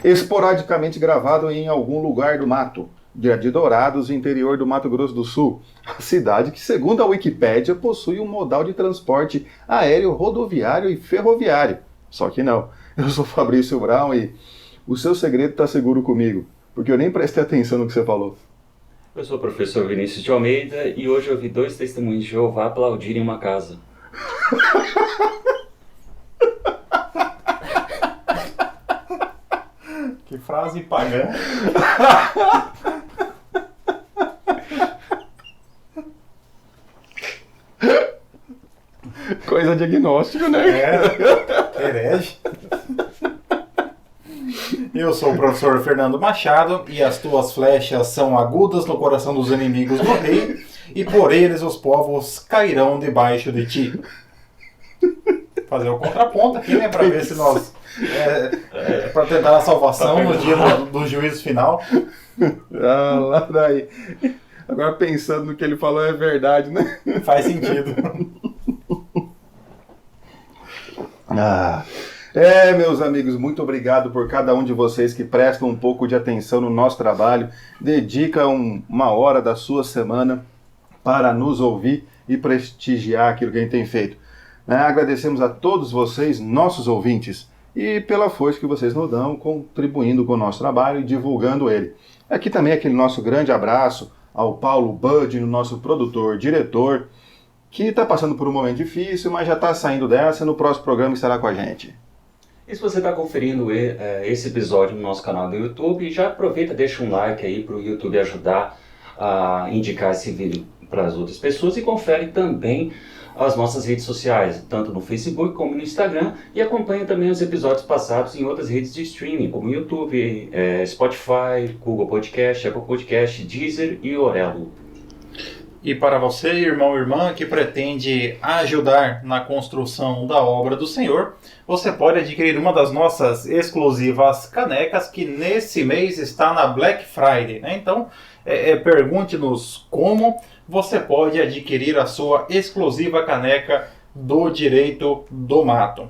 Esporadicamente gravado em algum lugar do mato, de Dourados, interior do Mato Grosso do Sul. A cidade que, segundo a Wikipédia, possui um modal de transporte aéreo, rodoviário e ferroviário. Só que não. Eu sou Fabrício Brown e o seu segredo está seguro comigo, porque eu nem prestei atenção no que você falou. Eu sou o professor Vinícius de Almeida e hoje eu vi 2 testemunhos de Jeová aplaudirem uma casa. Que frase pagã. Coisa de agnóstico, né? Herege. Eu sou o professor Fernando Machado e as tuas flechas são agudas no coração dos inimigos do rei e por eles os povos cairão debaixo de ti. Fazer o contraponto aqui, né? Pra ver se nós... para tentar a salvação no dia do juízo final. Ah, lá daí. Agora pensando no que ele falou é verdade, né? Faz sentido. Meus amigos, muito obrigado por cada um de vocês que prestam um pouco de atenção no nosso trabalho, dedica uma hora da sua semana para nos ouvir e prestigiar aquilo que a gente tem feito. Agradecemos a todos vocês, nossos ouvintes, e pela força que vocês nos dão, contribuindo com o nosso trabalho e divulgando ele. Aqui também aquele nosso grande abraço ao Paulo Bud, nosso produtor, diretor, que está passando por um momento difícil, mas já está saindo dessa, no próximo programa estará com a gente. E se você está conferindo esse episódio no nosso canal do YouTube, já aproveita, deixa um like aí para o YouTube ajudar a indicar esse vídeo para as outras pessoas e confere também as nossas redes sociais, tanto no Facebook como no Instagram, e acompanha também os episódios passados em outras redes de streaming, como YouTube, Spotify, Google Podcast, Apple Podcast, Deezer e Orelo. E para você, irmão ou irmã, que pretende ajudar na construção da obra do Senhor, você pode adquirir uma das nossas exclusivas canecas, que nesse mês está na Black Friday, né? Então, pergunte-nos como você pode adquirir a sua exclusiva caneca do Direito do Mato.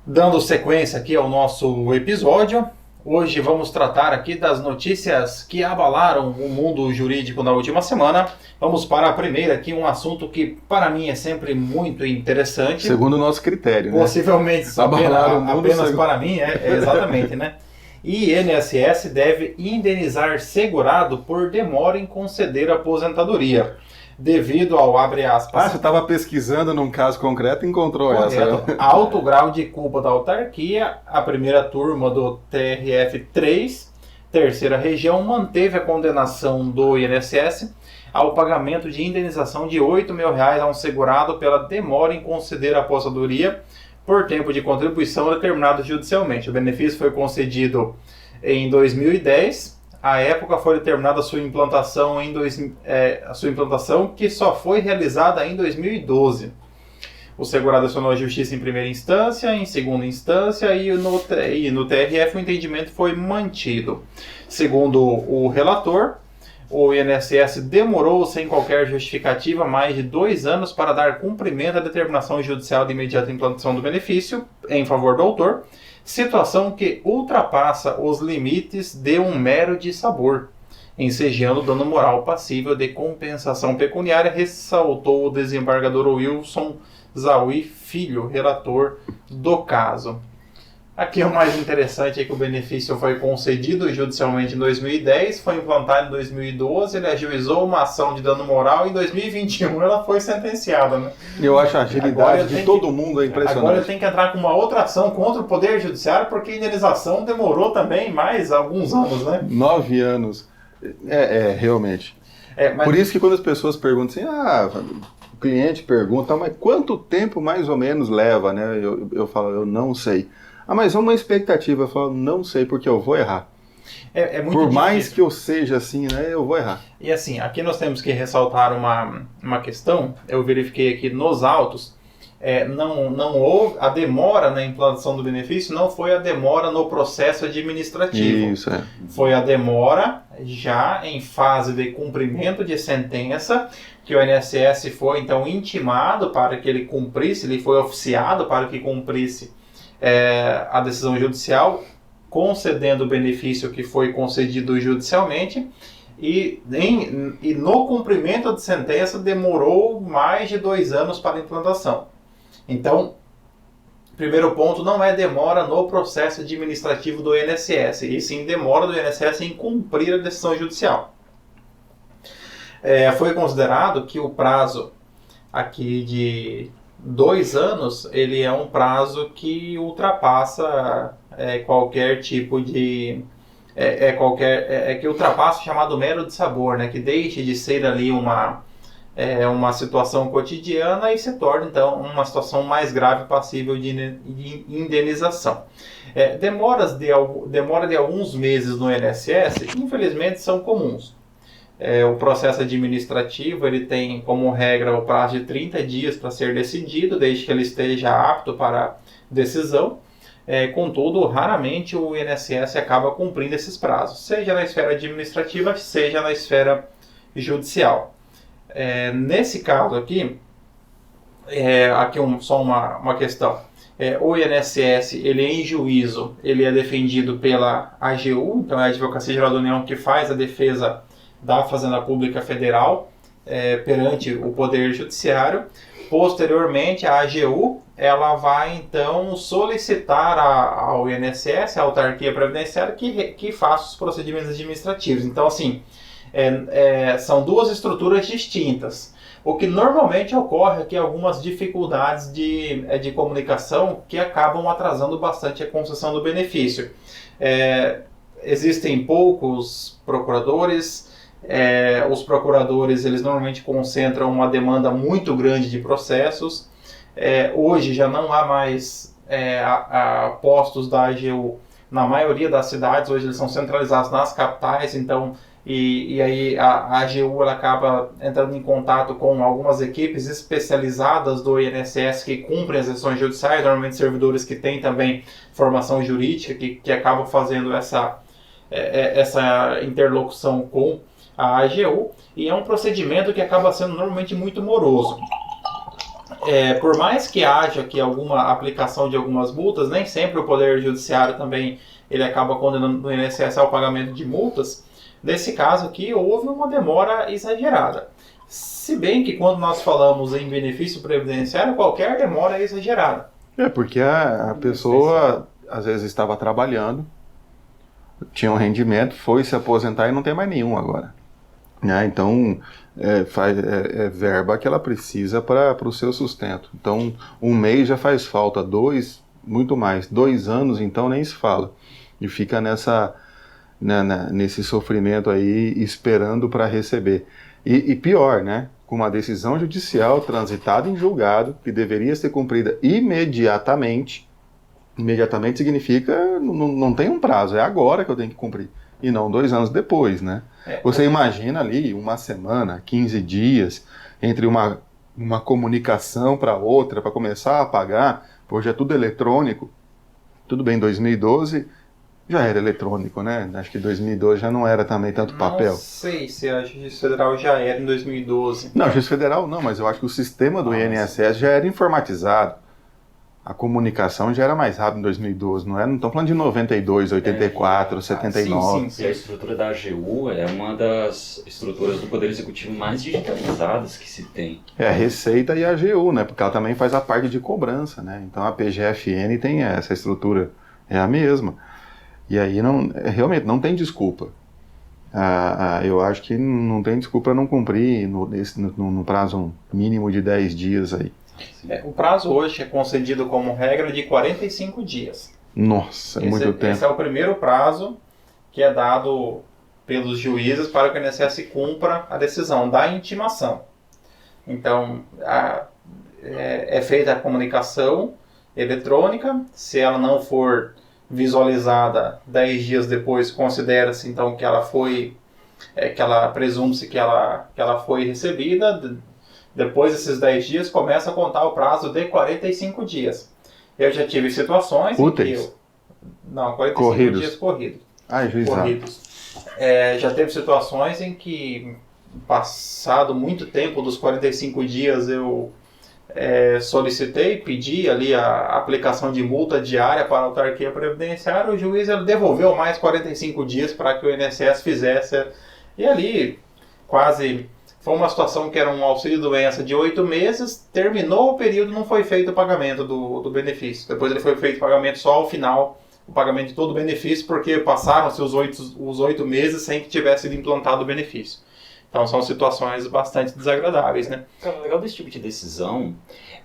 Dando sequência aqui ao nosso episódio, hoje vamos tratar aqui das notícias que abalaram o mundo jurídico na última semana. Vamos para a primeira aqui, um assunto que para mim é sempre muito interessante. Segundo o nosso critério, né? Possivelmente, apenas para mim, exatamente, né? INSS deve indenizar segurado por demora em conceder aposentadoria, devido ao, abre aspas... você estava pesquisando num caso concreto e encontrou correto, essa. Alto grau de culpa da autarquia, a primeira turma do TRF3, terceira região, manteve a condenação do INSS ao pagamento de indenização de R$8.000 a um segurado pela demora em conceder a aposentadoria por tempo de contribuição determinado judicialmente. O benefício foi concedido em 2010. À época foi determinada a sua implantação que só foi realizada em 2012. O segurado acionou a justiça em primeira instância, em segunda instância e no TRF o entendimento foi mantido. Segundo o relator, o INSS demorou sem qualquer justificativa mais de 2 anos para dar cumprimento à determinação judicial de imediata implantação do benefício em favor do autor, situação que ultrapassa os limites de um mero dissabor, ensejando dano moral passível de compensação pecuniária, ressaltou o desembargador Wilson Zaui Filho, relator do caso. Aqui o mais interessante é que o benefício foi concedido judicialmente em 2010, foi implantado em 2012, ele ajuizou uma ação de dano moral e em 2021 ela foi sentenciada, né? Eu acho a agilidade de todo mundo é impressionante. Agora eu tenho que entrar com uma outra ação contra o Poder Judiciário, porque a indenização demorou também mais alguns anos, né? 9 anos. Realmente. Mas... Por isso que quando as pessoas perguntam assim, o cliente pergunta, mas quanto tempo mais ou menos leva, né? Eu falo, eu não sei. Mas é uma expectativa, eu falo, não sei porque eu vou errar. É muito Por difícil. mais que eu seja assim, né, eu vou errar. E assim, aqui nós temos que ressaltar uma questão, eu verifiquei aqui nos autos, não houve a demora na implantação do benefício, não foi a demora no processo administrativo. Isso, Foi a demora já em fase de cumprimento de sentença, que o INSS foi então intimado para que ele cumprisse, ele foi oficiado para que cumprisse a decisão judicial, concedendo o benefício que foi concedido judicialmente, e no cumprimento de sentença demorou mais de 2 anos para a implantação. Então, primeiro ponto, não é demora no processo administrativo do INSS, e sim demora do INSS em cumprir a decisão judicial. Foi considerado que o prazo aqui de 2 anos, ele é um prazo que ultrapassa qualquer tipo de... que ultrapassa o chamado mero de sabor, né? Que deixe de ser ali uma situação cotidiana e se torna, então, uma situação mais grave passível de indenização. Demora de alguns meses no INSS, infelizmente, são comuns. O processo administrativo ele tem como regra o prazo de 30 dias para ser decidido, desde que ele esteja apto para decisão. Contudo, raramente o INSS acaba cumprindo esses prazos, seja na esfera administrativa, seja na esfera judicial. Nesse caso aqui, só uma questão. O INSS, ele em juízo, ele é defendido pela AGU, então é a Advocacia Geral da União que faz a defesa da Fazenda Pública Federal perante o Poder Judiciário. Posteriormente, a AGU ela vai então solicitar ao INSS, a autarquia previdenciária, que faça os procedimentos administrativos. Então, assim, são duas estruturas distintas. O que normalmente ocorre aqui é algumas dificuldades de comunicação que acabam atrasando bastante a concessão do benefício. Existem poucos procuradores. Os procuradores eles normalmente concentram uma demanda muito grande de processos. Hoje já não há mais postos da AGU na maioria das cidades, hoje eles são centralizados nas capitais, então, e aí a AGU ela acaba entrando em contato com algumas equipes especializadas do INSS que cumprem as decisões judiciais, normalmente servidores que têm também formação jurídica, que acabam fazendo essa interlocução com a AGU, e é um procedimento que acaba sendo normalmente muito moroso. Por mais que haja aqui alguma aplicação de algumas multas, nem sempre o Poder Judiciário também ele acaba condenando o INSS ao pagamento de multas. Nesse caso aqui, houve uma demora exagerada. Se bem que quando nós falamos em benefício previdenciário, qualquer demora é exagerada. Porque a pessoa às vezes estava trabalhando, tinha um rendimento, foi se aposentar e não tem mais nenhum agora. Então, é verba que ela precisa para o seu sustento. Então, 1 mês já faz falta, 2, muito mais. 2 anos, então, nem se fala. E fica nesse sofrimento aí, esperando para receber. E pior, né? Com uma decisão judicial transitada em julgado, que deveria ser cumprida imediatamente. Imediatamente significa, não tem um prazo, é agora que eu tenho que cumprir. E não 2 anos depois, né? Você imagina ali 1 semana, 15 dias, entre uma comunicação para outra, para começar a pagar. Hoje é tudo eletrônico. Tudo bem, 2012 já era eletrônico, né? Acho que 2012 já não era também tanto papel. Não sei se a Justiça Federal já era em 2012. Não, a Justiça Federal não, mas eu acho que o sistema do INSS já era informatizado. A comunicação já era mais rápida em 2012, não é? Não estamos falando de 92, 84, 79. Sim. E a estrutura da AGU é uma das estruturas do Poder Executivo mais digitalizadas que se tem. A Receita e a AGU, né? Porque ela também faz a parte de cobrança, né? Então a PGFN tem essa estrutura, é a mesma. E aí realmente não tem desculpa. Eu acho que não tem desculpa não cumprir no prazo mínimo de 10 dias aí. O prazo hoje é concedido como regra de 45 dias. Nossa, muito tempo. Esse é o primeiro prazo que é dado pelos juízes para que o INSS cumpra a decisão da intimação. Então, é feita a comunicação eletrônica. Se ela não for visualizada 10 dias depois, considera-se então que ela foi, presume-se que ela foi recebida. Depois desses 10 dias, começa a contar o prazo de 45 dias. Eu já tive situações úteis? Em que não, 45 corridos. Dias corridos. Corridos. Já teve situações em que, passado muito tempo dos 45 dias, eu pedi ali a aplicação de multa diária para a autarquia previdenciária, o juiz ele devolveu mais 45 dias para que o INSS fizesse. E ali, foi uma situação que era um auxílio-doença de 8 meses, terminou o período, não foi feito o pagamento do benefício. Depois ele foi feito o pagamento só ao final, o pagamento de todo o benefício, porque passaram-se os 8 meses sem que tivesse sido implantado o benefício. Então são situações bastante desagradáveis, né? Cara, o legal desse tipo de decisão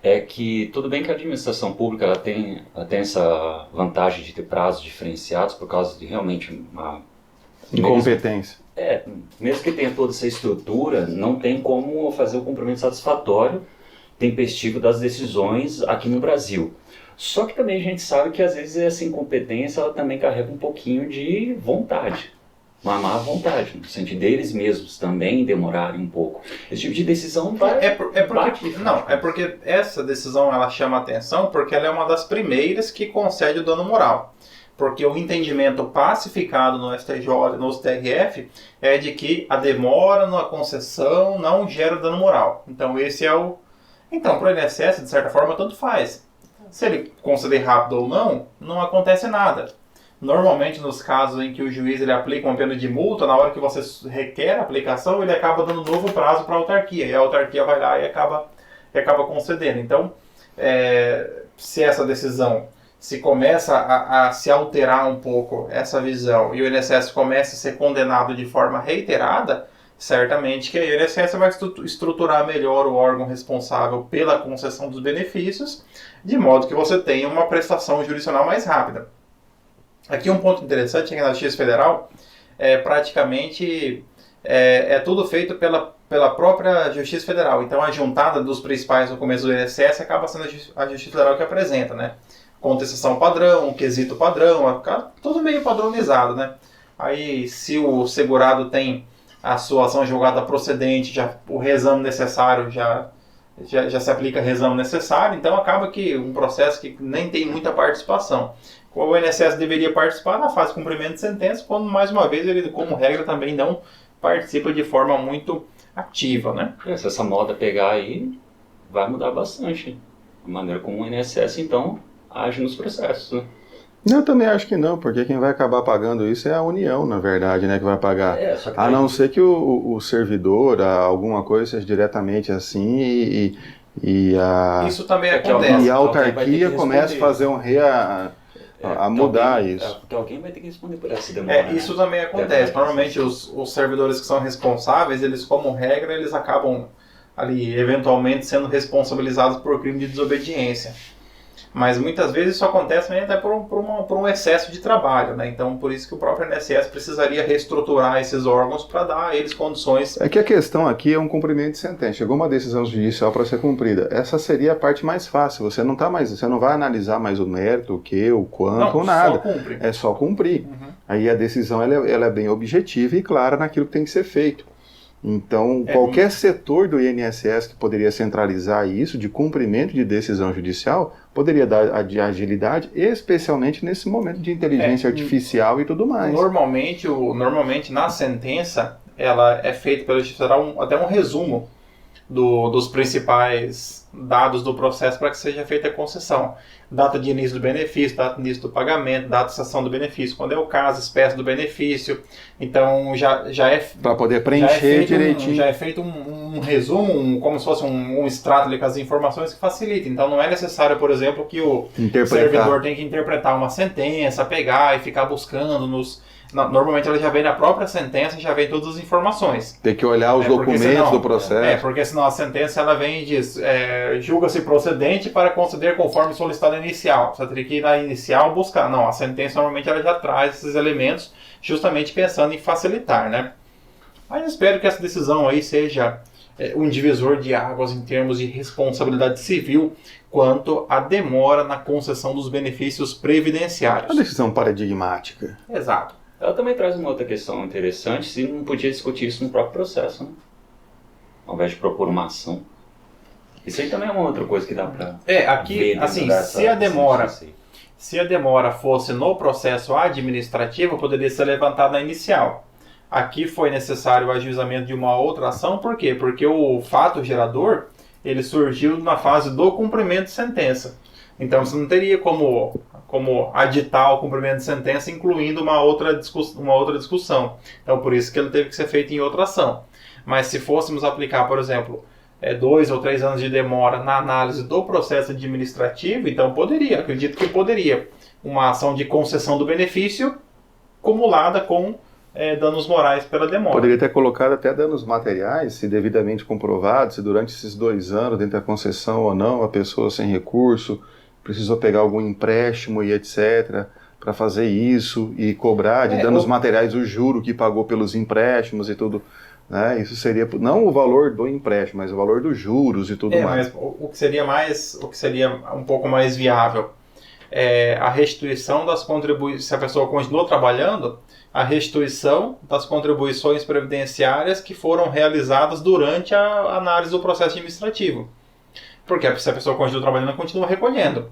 é que, tudo bem que a administração pública ela tem essa vantagem de ter prazos diferenciados por causa de realmente uma Incompetência. Mesmo que tenha toda essa estrutura, não tem como fazer o cumprimento satisfatório, tempestivo das decisões aqui no Brasil. Só que também a gente sabe que às vezes essa incompetência ela também carrega um pouquinho de vontade. Uma má vontade, no sentido deles mesmos também demorarem um pouco. Esse tipo de decisão vai... porque essa decisão ela chama atenção porque ela é uma das primeiras que concede o dano moral. Porque o entendimento pacificado no STJ e no TRF é de que a demora na concessão não gera dano moral. Então esse é o... Então, para o INSS, de certa forma, tanto faz. Se ele conceder rápido ou não, não acontece nada. Normalmente, nos casos em que o juiz ele aplica uma pena de multa, na hora que você requer a aplicação, ele acaba dando novo prazo para a autarquia. E a autarquia vai lá e acaba concedendo. Então, se essa decisão, se começa a se alterar um pouco essa visão e o INSS começa a ser condenado de forma reiterada, certamente que a INSS vai estruturar melhor o órgão responsável pela concessão dos benefícios, de modo que você tenha uma prestação jurisdicional mais rápida. Aqui um ponto interessante é que na Justiça Federal, praticamente tudo feito pela própria Justiça Federal. Então a juntada dos principais documentos do INSS acaba sendo a Justiça Federal que apresenta, né? Contestação padrão, quesito padrão, tudo meio padronizado, né? Aí se o segurado tem a sua ação julgada procedente, o reexame necessário já se aplica reexame necessário, então acaba que um processo que nem tem muita participação. O INSS deveria participar na fase de cumprimento de sentença, quando, mais uma vez, ele, como regra, também não participa de forma muito ativa, né? Se essa moda pegar aí, vai mudar bastante a maneira como o INSS, então, age nos processos, né? Eu também acho que não, porque quem vai acabar pagando isso é a União, na verdade, né, que vai pagar. A não ser que o servidor, alguma coisa seja diretamente assim Isso também acontece. E a autarquia começa a fazer a mudar isso. Porque alguém vai ter que responder por essa demora. Isso também acontece. Normalmente os servidores que são responsáveis, eles como regra, eles acabam ali eventualmente sendo responsabilizados por crime de desobediência. Mas muitas vezes isso acontece também até por um excesso de trabalho, né? Então por isso que o próprio INSS precisaria reestruturar esses órgãos para dar a eles condições. É que a questão aqui é um cumprimento de sentença. Chegou uma decisão judicial para ser cumprida. Essa seria a parte mais fácil. Você não vai analisar mais o mérito, o que, o quanto, ou nada. Só cumpre. É só cumprir. Aí a decisão ela é bem objetiva e clara naquilo que tem que ser feito. Então, qualquer setor do INSS que poderia centralizar isso, de cumprimento de decisão judicial, poderia dar de agilidade, especialmente nesse momento de inteligência artificial e tudo mais. Normalmente na sentença, ela é feita pela Justiça Federal até um resumo dos principais dados do processo para que seja feita a concessão. Data de início do benefício, data de início do pagamento, data de cessação do benefício, quando é o caso, espécie do benefício. Então já é... Para poder preencher direitinho. Já é feito um resumo, como se fosse um extrato ali com as informações que facilita. Então não é necessário, por exemplo, que o servidor tenha que interpretar uma sentença, pegar e ficar buscando Normalmente ela já vem na própria sentença, já vem todas as informações. Tem que olhar os documentos do processo. Porque senão a sentença ela vem e diz, julga-se procedente para conceder conforme solicitado inicial. Você teria que ir na inicial buscar. Não, a sentença normalmente ela já traz esses elementos justamente pensando em facilitar, né? Mas eu espero que essa decisão aí seja um divisor de águas em termos de responsabilidade civil quanto à demora na concessão dos benefícios previdenciários. Uma decisão paradigmática. Exato. Ela também traz uma outra questão interessante, se não podia discutir isso no próprio processo, né? Ao invés de propor uma ação. Isso aí também é uma outra coisa que dá para aqui, assim, se a demora fosse no processo administrativo, poderia ser levantada na inicial. Aqui foi necessário o ajuizamento de uma outra ação, por quê? Porque o fato gerador, ele surgiu na fase do cumprimento de sentença. Então você não teria como aditar o cumprimento de sentença incluindo uma outra discussão. Então por isso que ele teve que ser feito em outra ação. Mas se fôssemos aplicar, por exemplo, 2 ou 3 anos de demora na análise do processo administrativo, então acredito que poderia, uma ação de concessão do benefício cumulada com danos morais pela demora. Poderia ter colocado até danos materiais, se devidamente comprovado, se durante esses 2 anos, dentro da concessão ou não, a pessoa sem recurso precisou pegar algum empréstimo e etc., para fazer isso e cobrar de danos materiais o juro que pagou pelos empréstimos e tudo. Né? Isso seria não o valor do empréstimo, mas o valor dos juros e tudo mais. Mas o que seria um pouco mais viável é a restituição das contribuições, se a pessoa continuou trabalhando, a restituição das contribuições previdenciárias que foram realizadas durante a análise do processo administrativo. Porque se a pessoa continua trabalhando, ela continua recolhendo.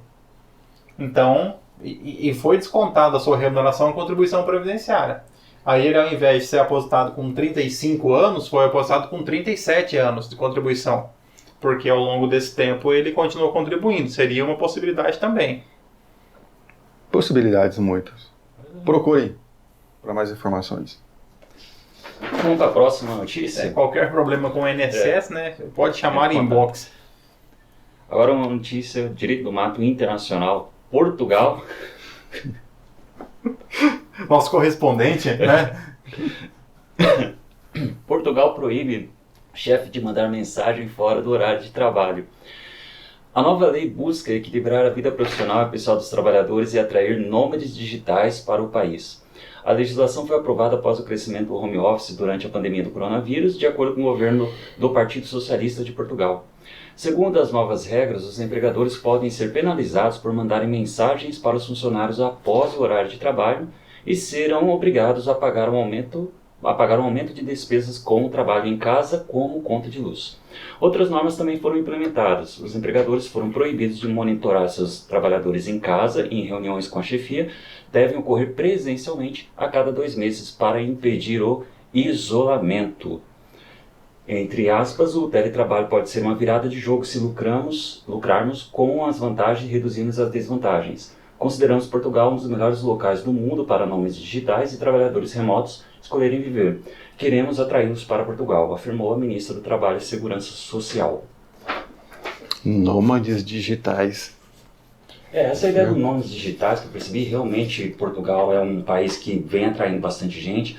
Então, e foi descontada a sua remuneração e contribuição previdenciária. Aí ele, ao invés de ser aposentado com 35 anos, foi aposentado com 37 anos de contribuição. Porque ao longo desse tempo ele continuou contribuindo. Seria uma possibilidade também. Possibilidades muitas. Procurem para mais informações. Vamos para a próxima notícia. Qualquer problema com o INSS, né, pode chamar inbox. Agora uma notícia, direito do mato internacional, Portugal. Nosso correspondente, né? Portugal proíbe chefe de mandar mensagem fora do horário de trabalho. A nova lei busca equilibrar a vida profissional e pessoal dos trabalhadores e atrair nômades digitais para o país. A legislação foi aprovada após o crescimento do home office durante a pandemia do coronavírus, de acordo com o governo do Partido Socialista de Portugal. Segundo as novas regras, os empregadores podem ser penalizados por mandarem mensagens para os funcionários após o horário de trabalho e serão obrigados a pagar um aumento de despesas com o trabalho em casa, como conta de luz. Outras normas também foram implementadas. Os empregadores foram proibidos de monitorar seus trabalhadores em casa e em reuniões com a chefia devem ocorrer presencialmente a cada 2 meses para impedir o isolamento. Entre aspas, o teletrabalho pode ser uma virada de jogo se lucrarmos com as vantagens e reduzirmos as desvantagens. Consideramos Portugal um dos melhores locais do mundo para nômades digitais e trabalhadores remotos escolherem viver. Queremos atraí-los para Portugal, afirmou a ministra do Trabalho e Segurança Social. Nômades digitais. Essa ideia dos nômades digitais que eu percebi, realmente Portugal é um país que vem atraindo bastante gente.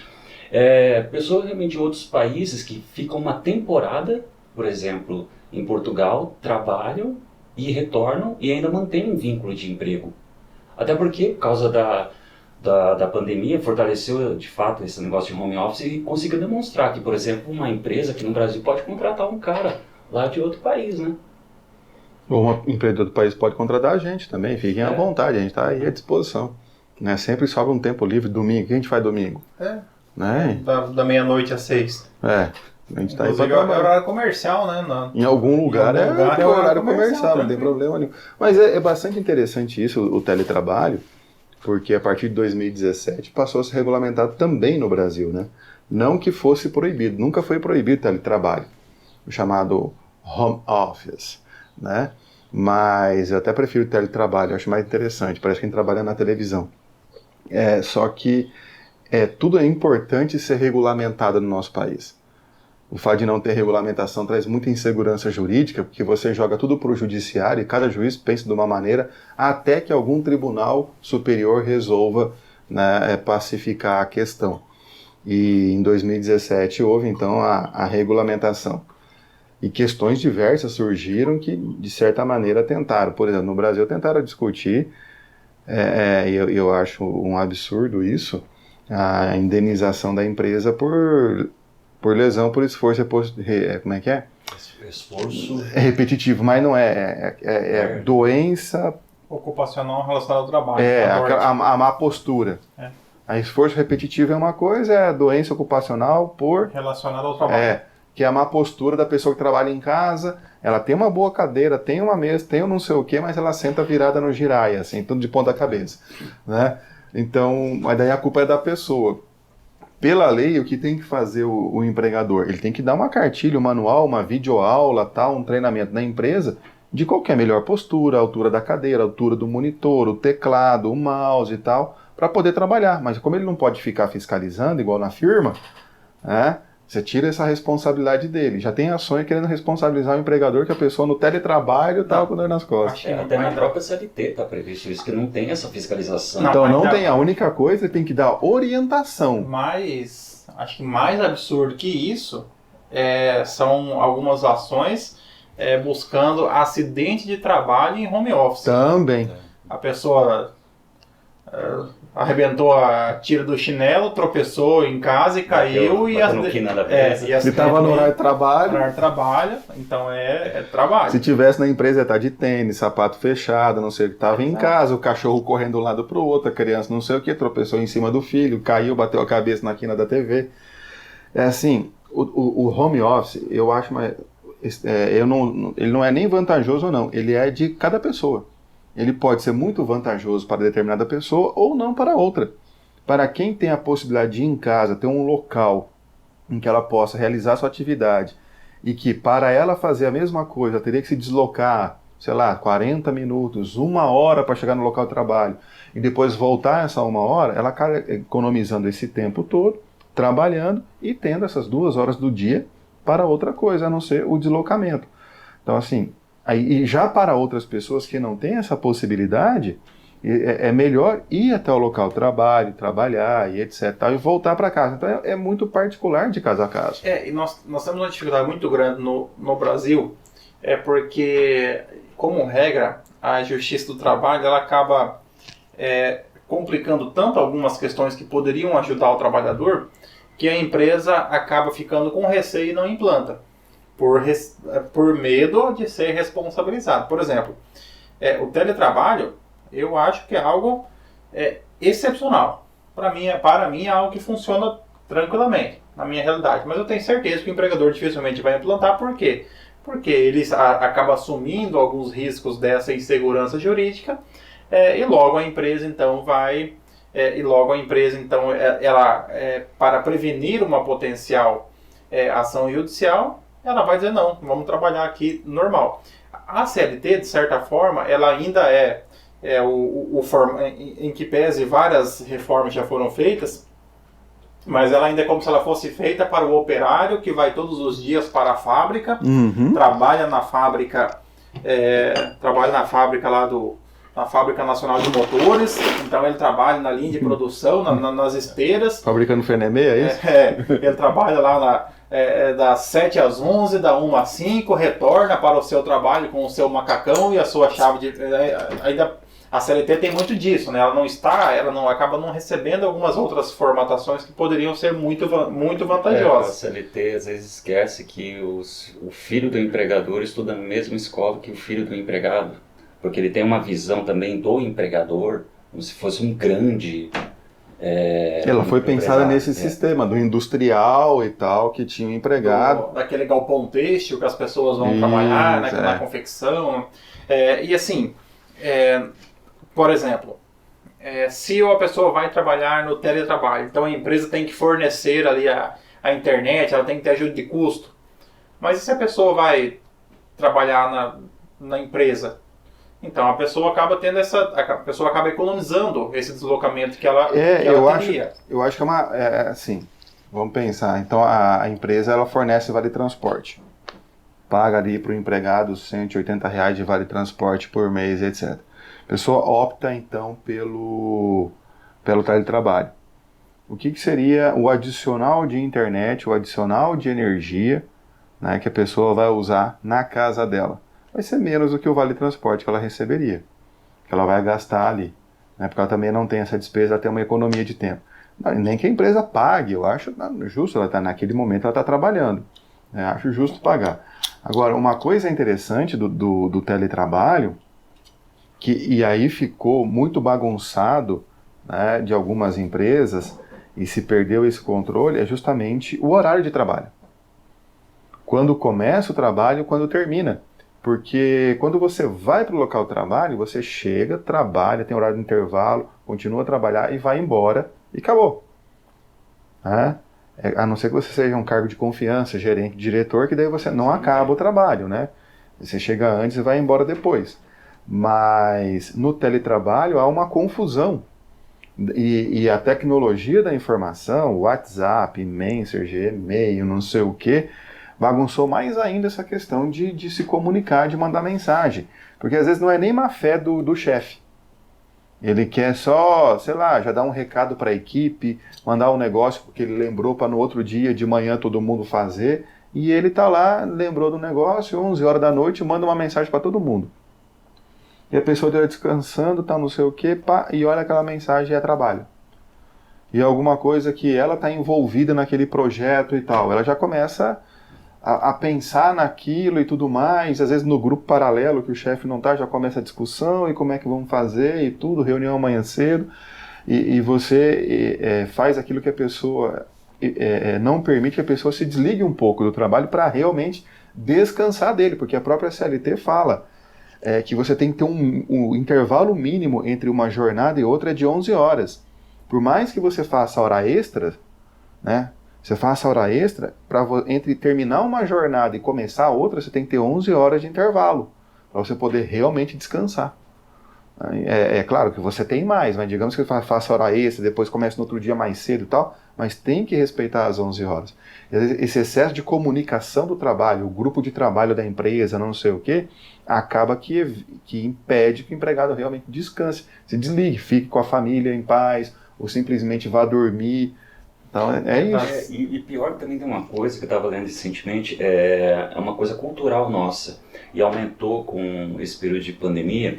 Pessoas realmente de outros países que ficam uma temporada, por exemplo, em Portugal, trabalham e retornam e ainda mantêm um vínculo de emprego. Até porque, por causa da pandemia, fortaleceu de fato esse negócio de home office e conseguiu demonstrar que, por exemplo, uma empresa aqui no Brasil pode contratar um cara lá de outro país, né? Ou uma empresa do país pode contratar a gente também, fiquem à vontade, a gente está aí à disposição. Né? Sempre sobra um tempo livre, domingo. O que a gente faz domingo? Né? Da meia-noite às 6. A gente está aí para trabalhar. É horário comercial, né? Em algum lugar é horário comercial, não tem problema nenhum. Mas é bastante interessante isso, o teletrabalho, porque a partir de 2017 passou a ser regulamentado também no Brasil, né? Não que fosse proibido, nunca foi proibido o teletrabalho, o chamado home office, né? Mas eu até prefiro o teletrabalho, acho mais interessante, parece que a gente trabalha na televisão. Só que tudo é importante ser regulamentado no nosso país. O fato de não ter regulamentação traz muita insegurança jurídica, porque você joga tudo para o judiciário e cada juiz pensa de uma maneira até que algum tribunal superior resolva, né, pacificar a questão. E em 2017 houve então a regulamentação. E questões diversas surgiram que, de certa maneira, tentaram. Por exemplo, no Brasil tentaram discutir, eu acho um absurdo isso, a indenização da empresa por lesão por esforço, como é que é? Esforço Repetitivo, mas não é doença ocupacional relacionada ao trabalho. A má postura. A esforço repetitivo é uma coisa, é a doença ocupacional relacionada ao trabalho. Que é a má postura da pessoa que trabalha em casa, ela tem uma boa cadeira, tem uma mesa, tem um não sei o que, mas ela senta virada no giraia, assim, tudo de ponta cabeça, né? Então, mas daí a culpa é da pessoa. pela lei, o que tem que fazer o empregador? Ele tem que dar uma cartilha, um manual, uma videoaula, tal, um treinamento na empresa de qual que é a melhor postura, a altura da cadeira, a altura do monitor, o teclado, o mouse e tal, para poder trabalhar. Mas como ele não pode ficar fiscalizando, igual na firma, né, você tira essa responsabilidade dele. Já tem ações querendo responsabilizar o empregador que a pessoa no teletrabalho estava com dor nas costas. Até na própria CLT está previsto isso, que não tem essa fiscalização. Então não tem. A única coisa, ele tem que dar orientação. Mas acho que mais absurdo que isso são algumas ações buscando acidente de trabalho em home office. Também. A pessoa arrebentou a tira do chinelo, tropeçou em casa e caiu e estava no horário de trabalho. Horário de trabalho, então trabalho. Se tivesse na empresa ia estar de tênis, sapato fechado, não sei o que, estava em casa, o cachorro correndo de um lado para o outro, a criança não sei o que, tropeçou em cima do filho, caiu, bateu a cabeça na quina da TV. É assim, o home office, eu acho, ele não é nem vantajoso ou não, ele é de cada pessoa. Ele pode ser muito vantajoso para determinada pessoa ou não para outra. Para quem tem a possibilidade de ir em casa, ter um local em que ela possa realizar sua atividade e que para ela fazer a mesma coisa, ela teria que se deslocar, sei lá, 40 minutos, 1 hora para chegar no local de trabalho e depois voltar essa 1 hora, ela acaba economizando esse tempo todo, trabalhando e tendo essas 2 horas do dia para outra coisa, a não ser o deslocamento. Então, assim, e já para outras pessoas que não têm essa possibilidade, é melhor ir até o local de trabalho, trabalhar e etc. E voltar para casa. Então é muito particular de caso a caso. E nós temos uma dificuldade muito grande no Brasil, porque, como regra, a Justiça do Trabalho ela acaba complicando tanto algumas questões que poderiam ajudar o trabalhador, que a empresa acaba ficando com receio e não implanta. Por medo de ser responsabilizado. Por exemplo, o teletrabalho, eu acho que é algo excepcional. Para mim é algo que funciona tranquilamente, na minha realidade. Mas eu tenho certeza que o empregador dificilmente vai implantar. Por quê? Porque ele acaba assumindo alguns riscos dessa insegurança jurídica e logo a empresa então para prevenir uma potencial ação judicial, ela vai dizer não, vamos trabalhar aqui normal. A CLT, de certa forma, ela ainda em que pese várias reformas já foram feitas, mas ela ainda é como se ela fosse feita para o operário que vai todos os dias para a fábrica, trabalha na fábrica na Fábrica Nacional de Motores, então ele trabalha na linha de produção, nas esteiras. Fabricando Fenemê, é isso? Ele trabalha lá das 7 às 11, da 1 às 5, retorna para o seu trabalho com o seu macacão e a sua chave de... ainda a CLT tem muito disso, né? Ela acaba não recebendo algumas outras formatações que poderiam ser muito vantajosas. A CLT às vezes esquece que o filho do empregador estuda na mesma escola que o filho do empregado, porque ele tem uma visão também do empregador, como se fosse um grande... Ela foi pensada nesse sistema do industrial e tal, que tinha um empregado. Daquele galpão têxtil que as pessoas vão trabalhar, na confecção. E assim, por exemplo, se a pessoa vai trabalhar no teletrabalho, então a empresa tem que fornecer ali a internet, ela tem que ter ajuda de custo. Mas e se a pessoa vai trabalhar na empresa? Então a pessoa acaba economizando esse deslocamento que ela teria. Eu acho que assim, vamos pensar. Então a empresa ela fornece vale transporte, paga ali para o empregado R$180 de vale transporte por mês, etc. A pessoa opta então pelo teletrabalho. O que seria o adicional de internet, o adicional de energia, né, que a pessoa vai usar na casa dela? Vai ser menos do que o vale transporte que ela receberia, que ela vai gastar ali, né? Porque ela também não tem essa despesa, ela tem uma economia de tempo. Nem que a empresa pague, eu acho justo, naquele momento ela está trabalhando, né? Acho justo pagar. Agora, uma coisa interessante do teletrabalho, e aí ficou muito bagunçado, né, de algumas empresas, e se perdeu esse controle, é justamente o horário de trabalho. Quando começa o trabalho e quando termina. Porque quando você vai para o local de trabalho, você chega, trabalha, tem horário de intervalo, continua a trabalhar e vai embora e acabou. né? A não ser que você seja um cargo de confiança, gerente, diretor, que daí você não acaba o trabalho, né? Você chega antes e vai embora depois. Mas no teletrabalho há uma confusão. E a tecnologia da informação, WhatsApp, Messenger, e-mail, não sei o que, bagunçou mais ainda essa questão de se comunicar, de mandar mensagem. Porque às vezes não é nem má fé do chefe. Ele quer só, sei lá, já dar um recado para a equipe, mandar um negócio porque ele lembrou para no outro dia de manhã todo mundo fazer. E ele tá lá, lembrou do negócio, 11 horas da noite, manda uma mensagem para todo mundo. E a pessoa está descansando, tá não sei o que, pá, e olha aquela mensagem e é trabalho. E alguma coisa que ela está envolvida naquele projeto e tal. Ela já começa a pensar naquilo e tudo mais. Às vezes no grupo paralelo que o chefe não tá, já começa a discussão e como é que vamos fazer e tudo, reunião amanhã cedo. E você faz aquilo que a pessoa... não permite que a pessoa se desligue um pouco do trabalho para realmente descansar dele. Porque a própria CLT fala... que você tem que ter um intervalo mínimo entre uma jornada e outra de 11 horas. Por mais que você faça hora extra, né? Você faça hora extra, entre terminar uma jornada e começar outra, você tem que ter 11 horas de intervalo, para você poder realmente descansar. É claro que você tem mais, mas digamos que você faça hora extra, depois comece no outro dia mais cedo e tal, mas tem que respeitar as 11 horas. Esse excesso de comunicação do trabalho, o grupo de trabalho da empresa, não sei o quê, acaba que impede que o empregado realmente descanse, se desligue, fique com a família em paz, ou simplesmente vá dormir. Então é isso. E pior, também tem uma coisa que eu estava lendo recentemente, é uma coisa cultural nossa, e aumentou com esse período de pandemia,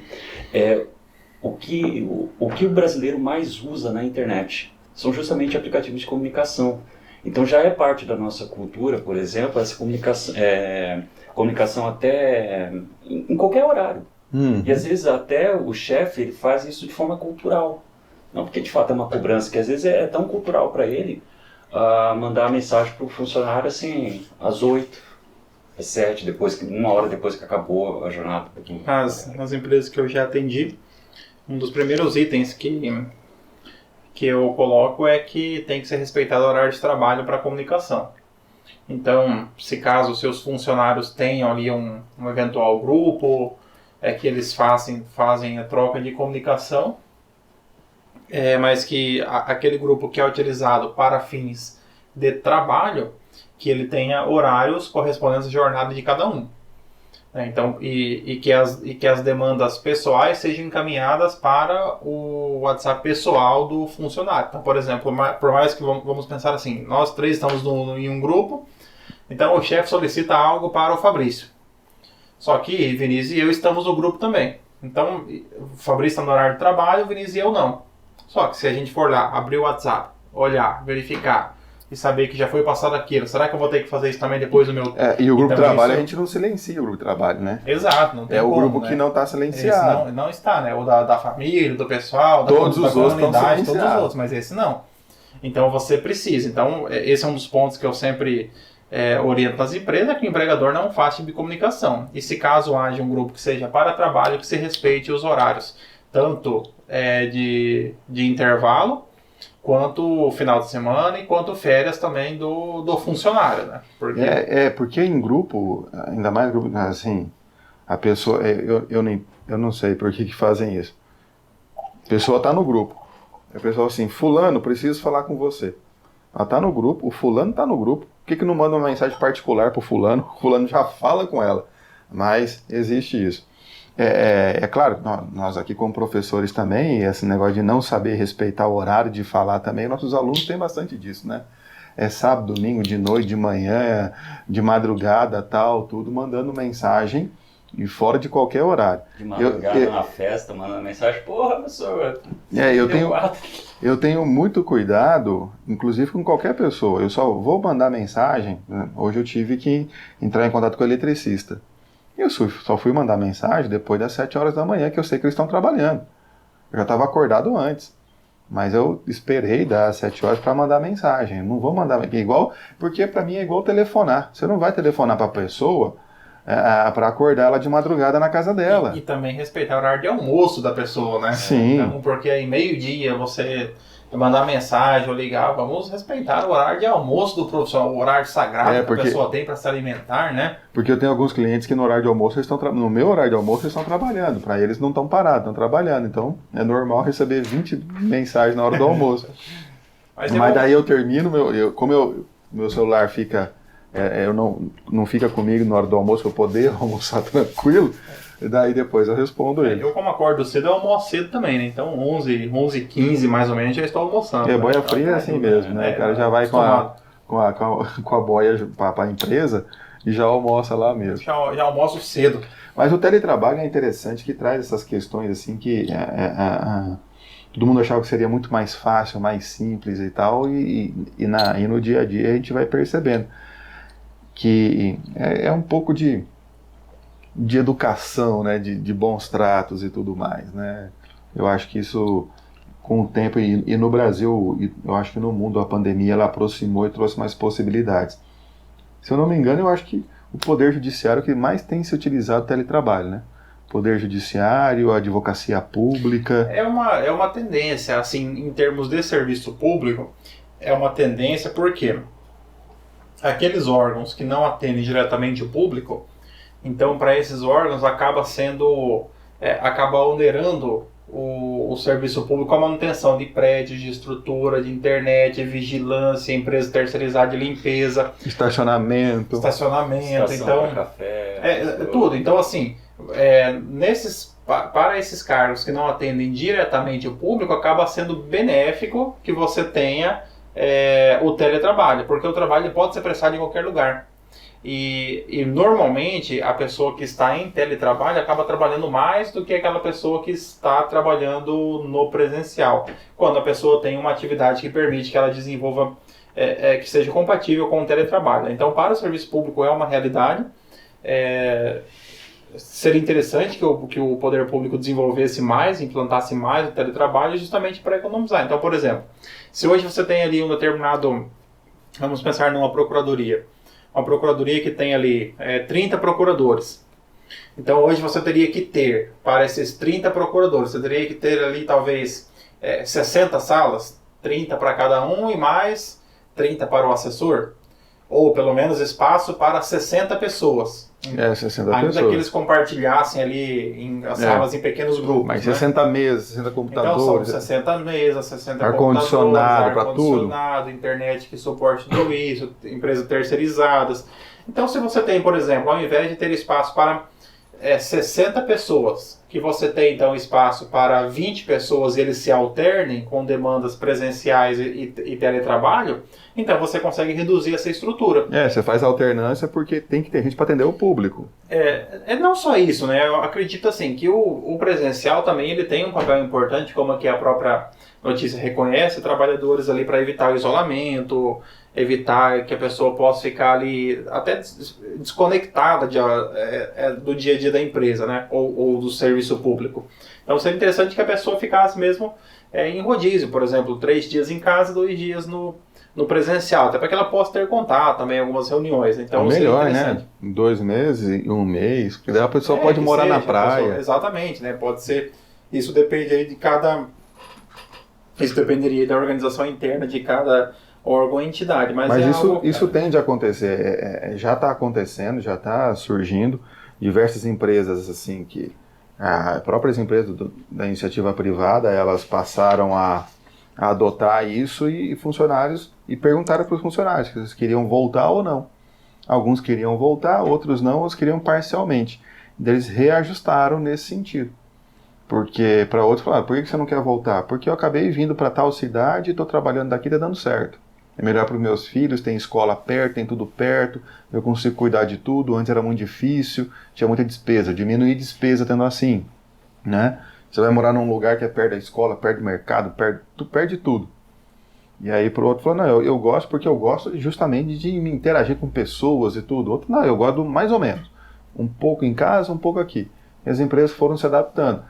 o que o brasileiro mais usa na internet são justamente aplicativos de comunicação. Então já é parte da nossa cultura, por exemplo, essa comunicação até em qualquer horário. E às vezes até o chefe ele faz isso de forma cultural. Não porque de fato é uma cobrança, que às vezes é tão cultural para ele mandar mensagem para o funcionário assim, às 8, às 7, uma hora depois que acabou a jornada. Nas empresas que eu já atendi, um dos primeiros itens que eu coloco é que tem que ser respeitado o horário de trabalho para comunicação. Então, se caso os seus funcionários tenham ali um eventual grupo, que eles fazem a troca de comunicação, mas que aquele grupo que é utilizado para fins de trabalho, que ele tenha horários correspondentes à jornada de cada um. Então, e que as demandas pessoais sejam encaminhadas para o WhatsApp pessoal do funcionário. Então, por exemplo, por mais que vamos pensar assim, nós três estamos em um grupo, então o chefe solicita algo para o Fabrício. Só que Vinícius e eu estamos no grupo também. Então, o Fabrício está no horário de trabalho, o Vinícius e eu não. Só que se a gente for lá, abrir o WhatsApp, olhar, verificar e saber que já foi passado aquilo, será que eu vou ter que fazer isso também depois do meu... E o grupo de trabalho, a gente não silencia o grupo de trabalho, né? Exato, não tem como, o grupo que não está silenciado. Não está, né? O da família, do pessoal, da todos os outros comunidade, todos os outros, mas esse não. Então você precisa. Então esse é um dos pontos que eu sempre oriento as empresas, que o empregador não faça tipo de comunicação. E se caso haja um grupo que seja para trabalho, que se respeite os horários, tanto de intervalo, quanto final de semana e quanto férias também do funcionário, né? Porque em grupo, ainda mais grupo, assim, a pessoa, eu não sei por que fazem isso. A pessoa está no grupo, a pessoa assim, fulano, preciso falar com você. Ela está no grupo, o fulano está no grupo, por que não manda uma mensagem particular para o fulano já fala com ela, mas existe isso. É claro, nós aqui como professores também, esse negócio de não saber respeitar o horário de falar também, nossos alunos têm bastante disso, né? Sábado, domingo, de noite, de manhã, de madrugada, tal, tudo, mandando mensagem e fora de qualquer horário. De madrugada na festa, mandando mensagem, porra, professor, eu tenho muito cuidado, inclusive com qualquer pessoa, eu só vou mandar mensagem, né? Hoje eu tive que entrar em contato com o eletricista. Eu só fui mandar mensagem depois das 7 horas da manhã, que eu sei que eles estão trabalhando. Eu já estava acordado antes. Mas eu esperei das 7 horas para mandar mensagem. Eu não vou mandar porque para mim é igual telefonar. Você não vai telefonar para a pessoa para acordar ela de madrugada na casa dela. E também respeitar o horário de almoço da pessoa, né? Sim. Então, porque aí meio-dia você mandar mensagem ou ligar, vamos respeitar o horário de almoço do profissional, o horário sagrado que a pessoa tem para se alimentar, né? Porque eu tenho alguns clientes que no horário de almoço, no meu horário de almoço, eles estão trabalhando. Para eles não estão parados, estão trabalhando. Então é normal receber 20 mensagens na hora do almoço. Mas daí eu termino, meu celular fica, não fica comigo na hora do almoço, eu poder almoçar tranquilo. E daí depois eu respondo ele. Eu, como acordo cedo, eu almoço cedo também, né? Então 11h15 mais ou menos já estou almoçando. E a boia fria é assim mesmo, né? O cara já vai com a boia para a empresa e já almoça lá mesmo. Já almoço cedo. Mas o teletrabalho é interessante, que traz essas questões assim que todo mundo achava que seria muito mais fácil, mais simples e tal, e no dia a dia a gente vai percebendo que é um pouco de educação, né, de bons tratos e tudo mais, né? Eu acho que isso, com o tempo, e no Brasil, eu acho que no mundo, a pandemia ela aproximou e trouxe mais possibilidades. Se eu não me engano, eu acho que o Poder Judiciário é o que mais tem se utilizado teletrabalho, né? Poder Judiciário, a advocacia pública. É uma tendência, assim, em termos de serviço público, é uma tendência porque aqueles órgãos que não atendem diretamente o público, então para esses órgãos acaba onerando o serviço público com a manutenção de prédios, de estrutura, de internet, de vigilância, empresa terceirizada de limpeza, estacionamento, então café, tudo. Então assim, para esses cargos que não atendem diretamente o público, acaba sendo benéfico que você tenha o teletrabalho, porque o trabalho pode ser prestado em qualquer lugar. E normalmente a pessoa que está em teletrabalho acaba trabalhando mais do que aquela pessoa que está trabalhando no presencial, quando a pessoa tem uma atividade que permite que ela desenvolva, que seja compatível com o teletrabalho. Então, para o serviço público é uma realidade. Seria interessante que o poder público desenvolvesse mais, implantasse mais o teletrabalho justamente para economizar. Então, por exemplo, se hoje você tem ali um determinado, vamos pensar numa procuradoria, uma procuradoria que tem ali 30 procuradores. Então hoje você teria que ter, para esses 30 procuradores, você teria que ter ali talvez 60 salas, 30 para cada um e mais 30 para o assessor, ou pelo menos espaço para 60 pessoas. 60 ainda pessoas. que eles compartilhassem ali as salas em pequenos grupos. Mas né? 60 mesas, 60 computadores. Então são 60 mesas, 60 ar-condicionado para tudo. Internet que suporte tudo isso, empresas terceirizadas. Então se você tem, por exemplo, ao invés de ter espaço para 60 pessoas, que você tem então espaço para 20 pessoas e eles se alternem com demandas presenciais e teletrabalho, então você consegue reduzir essa estrutura. Você faz alternância porque tem que ter gente para atender o público. Não só isso, né? Eu acredito assim que o presencial também ele tem um papel importante, como aqui a própria notícia reconhece, trabalhadores ali para evitar o isolamento, evitar que a pessoa possa ficar ali até desconectada do dia a dia da empresa, né? Ou do serviço público. Então seria interessante que a pessoa ficasse mesmo em rodízio, por exemplo, 3 dias em casa, 2 dias no presencial, até para que ela possa ter contato também em algumas reuniões. Então, melhor, né? 2 meses, 1 mês, porque daí a pessoa pode morar na praia. Exatamente, né? Pode ser. Isso depende aí de cada. Isso dependeria da organização interna de cada órgão ou entidade. Mas isso tende a acontecer. Já está acontecendo, já está surgindo. Diversas empresas, assim, que. As próprias empresas da iniciativa privada, elas passaram a adotar isso e funcionários, e perguntaram para os funcionários se eles queriam voltar ou não. Alguns queriam voltar, outros não, outros queriam parcialmente. Eles reajustaram nesse sentido. Porque para outros falaram, por que você não quer voltar? Porque eu acabei vindo para tal cidade e estou trabalhando daqui e está dando certo. É melhor para os meus filhos, tem escola perto, tem tudo perto, eu consigo cuidar de tudo, antes era muito difícil, tinha muita despesa, diminuir despesa tendo assim, né? Você vai morar num lugar que é perto da escola, perto do mercado, tu perde tudo. E aí pro outro falou, não, eu gosto porque eu gosto justamente de me interagir com pessoas e tudo. Outro, não, eu gosto mais ou menos. Um pouco em casa, um pouco aqui. E as empresas foram se adaptando.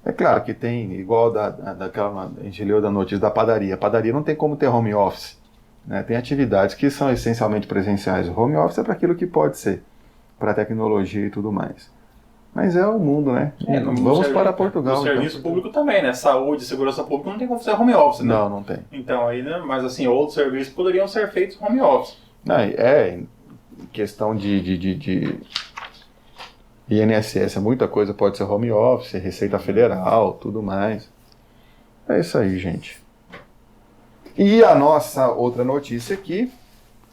É claro que tem, igual daquela, a gente leu da notícia da padaria. A padaria não tem como ter home office. Né? Tem atividades que são essencialmente presenciais. O home office é para aquilo que pode ser, para tecnologia e tudo mais. Mas é o mundo, né? Vamos para Portugal. No serviço público também, né? Saúde, segurança pública não tem como ser home office, né? Não tem. Então aí, né? Mas assim, outros serviços poderiam ser feitos home office. Questão de INSS, muita coisa pode ser home office, Receita Federal, tudo mais. É isso aí, gente. E a nossa outra notícia aqui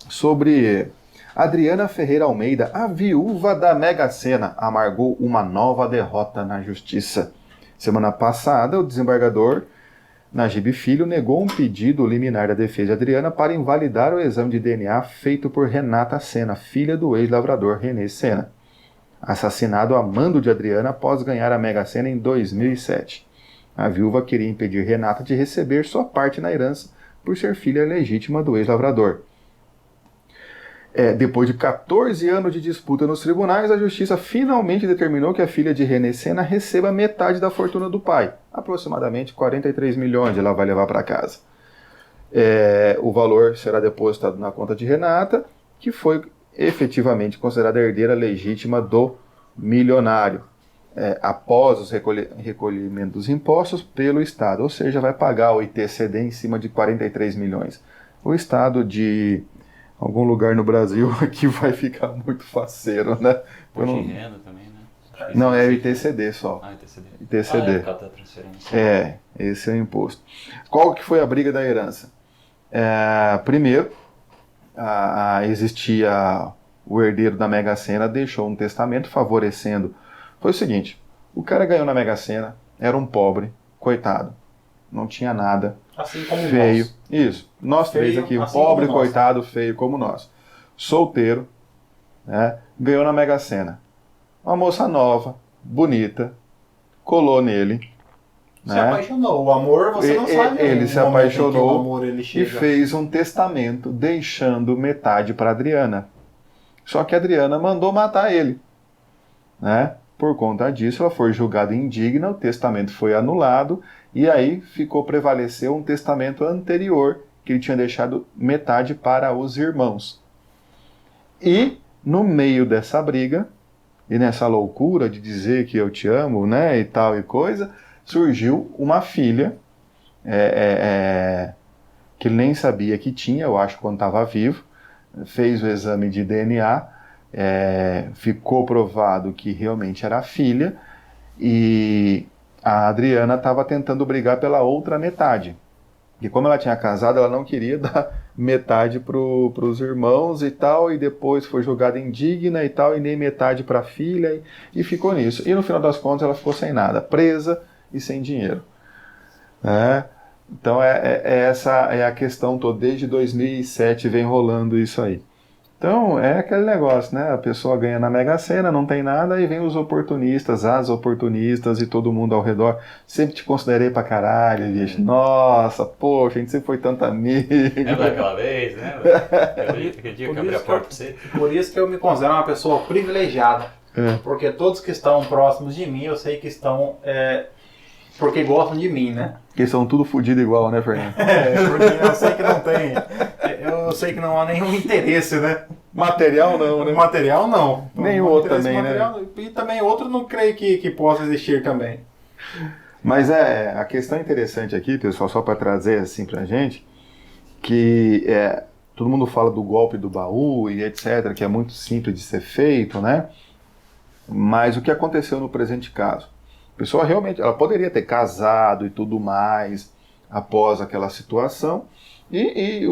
sobre Adriana Ferreira Almeida, a viúva da Mega Sena, amargou uma nova derrota na justiça. Semana passada, o desembargador Najib Filho negou um pedido liminar da defesa de Adriana para invalidar o exame de DNA feito por Renata Sena, filha do ex-lavrador René Sena, assassinado a mando de Adriana após ganhar a Mega Sena em 2007. A viúva queria impedir Renata de receber sua parte na herança por ser filha legítima do ex-lavrador. Depois de 14 anos de disputa nos tribunais, a justiça finalmente determinou que a filha de René Sena receba metade da fortuna do pai, aproximadamente 43 milhões ela vai levar para casa. O valor será depositado na conta de Renata, que foi efetivamente considerada a herdeira legítima do milionário, após os recolhimentos dos impostos pelo Estado, ou seja, vai pagar o ITCD em cima de 43 milhões. O Estado de algum lugar no Brasil aqui vai ficar muito faceiro, né? Imposto de renda também, né? Não, é o ITCD só. ITCD. ITCD. Cada transferência. Esse é o imposto. Qual que foi a briga da herança? Primeiro, existia o herdeiro da Mega Sena, deixou um testamento favorecendo. Foi o seguinte, o cara ganhou na Mega Sena, era um pobre, coitado, não tinha nada, assim como feio. Nós. Isso, nós Feio, três aqui, um assim pobre, como nós. coitado, feio como nós. Solteiro, né, ganhou na Mega Sena. Uma moça nova, bonita, colou nele. Se apaixonou. O amor, você não sabe. Ele se apaixonou o amor, ele e chega. fez um testamento deixando metade para Adriana. Só que a Adriana mandou matar ele, né? Por conta disso, ela foi julgada indigna, o testamento foi anulado e aí prevaleceu um testamento anterior que ele tinha deixado metade para os irmãos. E no meio dessa briga e nessa loucura de dizer que eu te amo, né, e tal e coisa, surgiu uma filha que ele nem sabia que tinha, eu acho, quando estava vivo, fez o exame de DNA, ficou provado que realmente era a filha, e a Adriana estava tentando brigar pela outra metade. E como ela tinha casado, ela não queria dar metade para os irmãos e tal, e depois foi julgada indigna e tal, e nem metade para a filha, e ficou nisso. E no final das contas ela ficou sem nada, presa e sem dinheiro. Então essa é a questão toda, desde 2007 vem rolando isso aí. Então é aquele negócio, né? A pessoa ganha na Mega Sena, não tem nada, e vem os oportunistas, as oportunistas e todo mundo ao redor. Sempre te considerei pra caralho, bicho. Nossa, poxa, a gente sempre foi tanto amigo. Lembra daquela vez, né? Aquele dia que abri a porta pra você. Por isso que eu me considero uma pessoa privilegiada. Porque todos que estão próximos de mim, eu sei que estão porque gostam de mim, né? Porque são tudo fodido igual, né, Fernando? Porque eu sei que não tem. Eu sei que não há nenhum interesse, né? Material não, né? Material não. Nenhum outro também, material, né? E também outro não creio que possa existir também. Mas a questão interessante aqui, pessoal, só para trazer assim pra gente, que todo mundo fala do golpe do baú e etc, que é muito simples de ser feito, né? Mas o que aconteceu no presente caso? A pessoa realmente, ela poderia ter casado e tudo mais após aquela situação e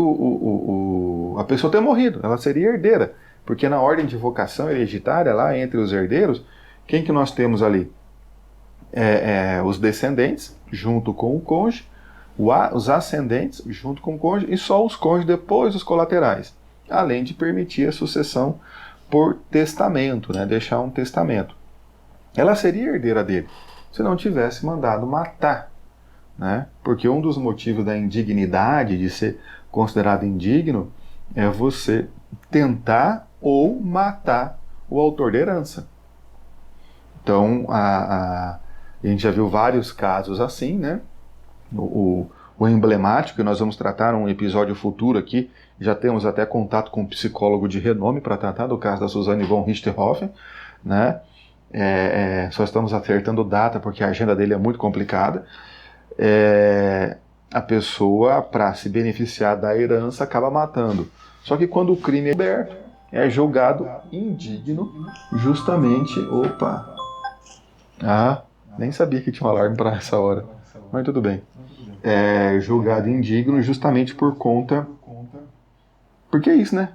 a pessoa ter morrido, ela seria herdeira, porque na ordem de vocação hereditária, lá entre os herdeiros, quem que nós temos ali? Os descendentes, junto com o cônjuge, os ascendentes, junto com o cônjuge, e só os cônjuges depois os colaterais, além de permitir a sucessão por testamento, né? Deixar um testamento. Ela seria herdeira dele, se não tivesse mandado matar, né? Porque um dos motivos da indignidade, de ser considerado indigno, é você tentar ou matar o autor da herança. Então, a gente já viu vários casos assim, né? O emblemático, que nós vamos tratar um episódio futuro aqui, já temos até contato com um psicólogo de renome para tratar do caso da Suzanne von Richthofen, né? só estamos acertando data porque a agenda dele é muito complicada, a pessoa, para se beneficiar da herança, acaba matando. Só que quando o crime é aberto, é julgado indigno, justamente... Opa! Nem sabia que tinha um alarme para essa hora, mas tudo bem. É julgado indigno justamente por conta... Porque é isso, né?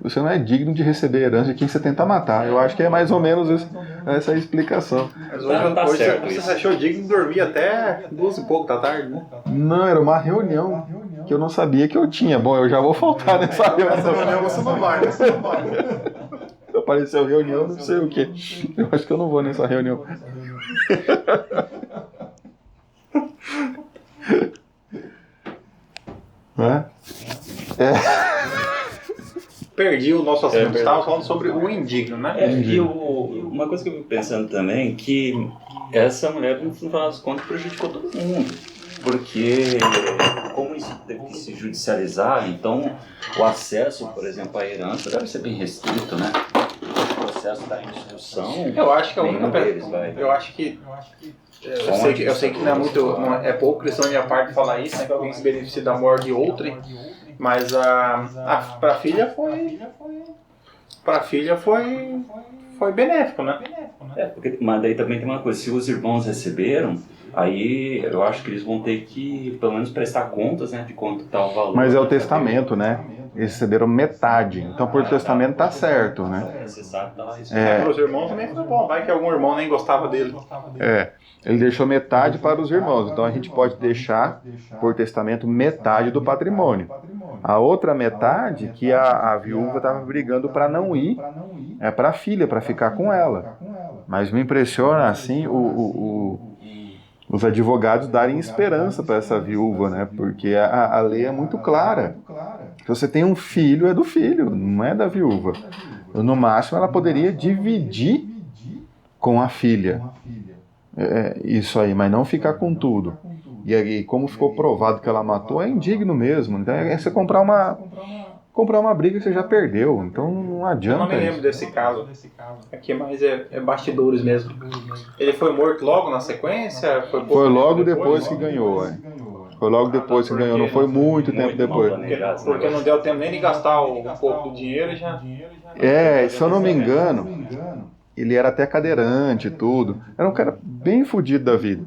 Você não é digno de receber herança de quem você tenta matar. Eu acho que é mais ou menos essa a explicação. Mas hoje você se achou digno de dormir até 2 e pouco da tarde, né? Não, era uma reunião que eu não sabia que eu tinha. Bom, eu já vou faltar nessa reunião. Essa reunião você não vai, né? Apareceu reunião, não sei o quê. Eu acho que eu não vou nessa reunião. Perdi o nosso assunto. Estava falando sobre o indigno, né? E uma coisa que eu fico pensando também, que essa mulher, no final das contas, prejudicou todo mundo. Porque, como isso teve que se judicializar, então o acesso, por exemplo, à herança deve ser bem restrito, né? O processo da instrução. Eu acho que a única deles vai. Eu acho que. Eu sei que não é muito. É pouco cristão da minha parte falar isso, né? Que alguém se beneficia da morte de outrem. Mas pra filha foi benéfico, né? Mas daí também tem uma coisa, se os irmãos receberam, aí eu acho que eles vão ter que, pelo menos, prestar contas, né, de quanto está o valor. Mas é o testamento, né? Eles receberam metade, então por testamento tá certo, né? Você sabe, tá lá. Para os irmãos também foi bom, vai que algum irmão nem gostava dele. Ele deixou metade para os irmãos, então a gente pode deixar por testamento metade do patrimônio. A outra metade, que a viúva estava brigando para não ir, é para a filha, para ficar com ela. Mas me impressiona, assim, os advogados darem esperança para essa viúva, né? Porque a lei é muito clara. Se você tem um filho, é do filho, não é da viúva. No máximo, ela poderia dividir com a filha. Isso aí, mas não ficar com tudo. E aí, como ficou provado que ela matou, é indigno mesmo. Então é você comprar uma briga que você já perdeu. Então não adianta. Eu não me lembro desse caso. Aqui mais é bastidores mesmo. Ele foi morto logo na sequência? Foi logo depois que ganhou. Foi logo depois que ganhou, não foi muito tempo depois. Porque não deu tempo nem de gastar um pouco do dinheiro e já... Se eu não me engano, ele era até cadeirante e tudo. Era um cara bem fodido da vida.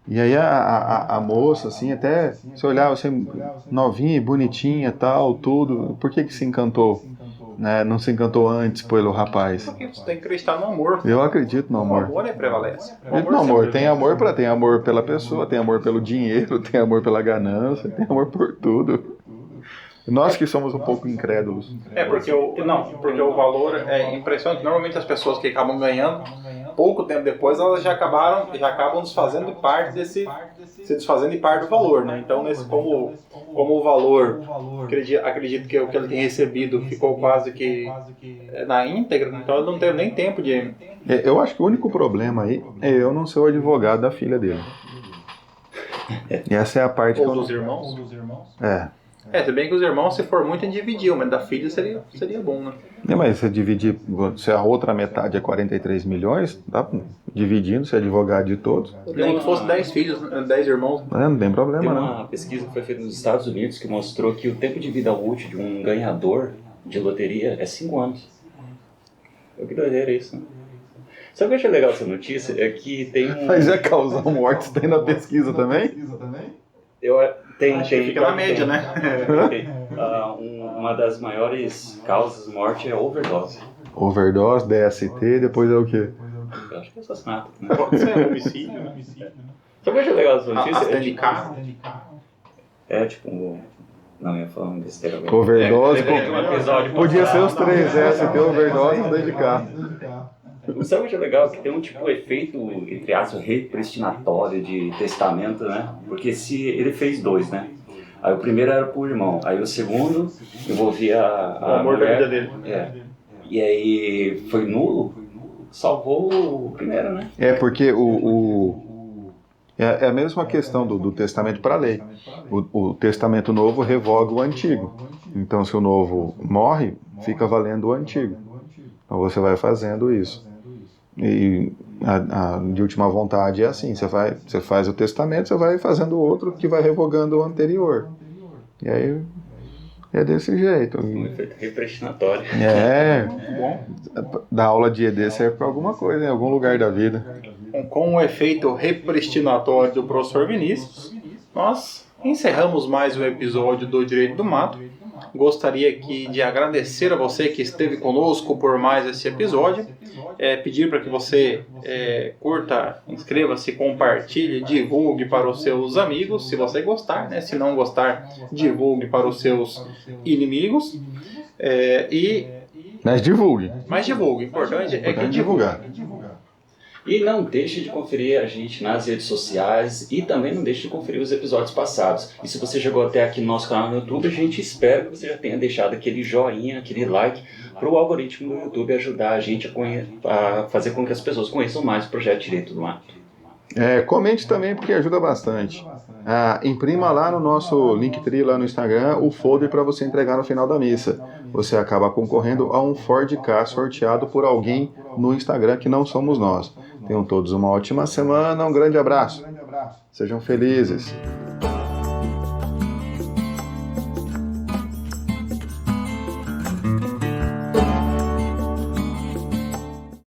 E aí a moça, assim, até se olhava assim, novinha, bonitinha, tal, tudo, por que se encantou? Né? Não se encantou antes pelo rapaz? Porque você tem que acreditar no amor. Eu acredito no amor. O amor prevalece. Tem amor pela pessoa, tem amor pelo dinheiro, tem amor pela ganância, tem amor por tudo. Nós que somos um pouco incrédulos. Porque o valor é impressionante. Normalmente as pessoas que acabam ganhando, pouco tempo depois elas já acabam desfazendo parte do valor, né? Então, como o valor, acredito que o que ele tem recebido ficou quase que na íntegra, então ele não teve nem tempo de... Eu acho que o único problema aí é eu não ser o advogado da filha dele. E essa é a parte Ou dos irmãos? Se bem que os irmãos, se for muito, dividiu, mas da filha seria bom, né? Mas se dividir, se a outra metade é 43 milhões, dá dividindo, se é advogado de todos. Nem que fosse 10 filhos, 10 irmãos. Não tem problema, Tem não. uma pesquisa que foi feita nos Estados Unidos que mostrou que o tempo de vida útil de um ganhador de loteria é 5 anos. Que doideira isso, né? Sabe o que eu achei legal dessa notícia? É que tem um... Mas é causar mortes, tem na pesquisa também? Fica na média, né? Uma das maiores causas de morte é overdose. Overdose, DST, depois é o quê? Eu acho que é assassinato. Né? Pode ser homicídio, né? Sabe o que eu achei legal dessa notícia? Acidente de carro? Não, eu ia falar um besteira. Overdose, Podia ser os três, DST, overdose e acidente de carro. Sabe o que é legal? Que tem um tipo de efeito, entre aspas, repristinatório de testamento, né? Porque se ele fez 2, né? Aí o primeiro era pro irmão, aí o segundo envolvia o amor mulher, da vida dele. E aí foi nulo, salvou o primeiro, né? Porque é a mesma questão do testamento para a lei. O testamento novo revoga o antigo. Então, se o novo morre, fica valendo o antigo. Então, você vai fazendo isso. E a de última vontade é assim, você faz o testamento, você vai fazendo outro que vai revogando o anterior. E aí é desse jeito. Um efeito repristinatório. Bom, Da aula de ED serve para alguma coisa, em algum lugar da vida. com o efeito repristinatório do professor Vinícius, nós encerramos mais um episódio do Direito do Mato. Gostaria aqui de agradecer a você que esteve conosco por mais esse episódio. Pedir para que você curta, inscreva-se, compartilhe, divulgue para os seus amigos, se você gostar, né? Se não gostar, divulgue para os seus inimigos. Mas divulgue. O importante é que divulgar. E não deixe de conferir a gente nas redes sociais e também não deixe de conferir os episódios passados. E se você chegou até aqui no nosso canal no YouTube, a gente espera que você já tenha deixado aquele joinha, aquele like, para o algoritmo do YouTube ajudar a gente a fazer com que as pessoas conheçam mais o projeto Direito do Mato. Comente também, porque ajuda bastante. Imprima lá no nosso Linktree, lá no Instagram, o folder para você entregar no final da missa. Você acaba concorrendo a um Ford Ka sorteado por alguém no Instagram que não somos nós. Tenham todos uma ótima semana, um grande abraço. Sejam felizes.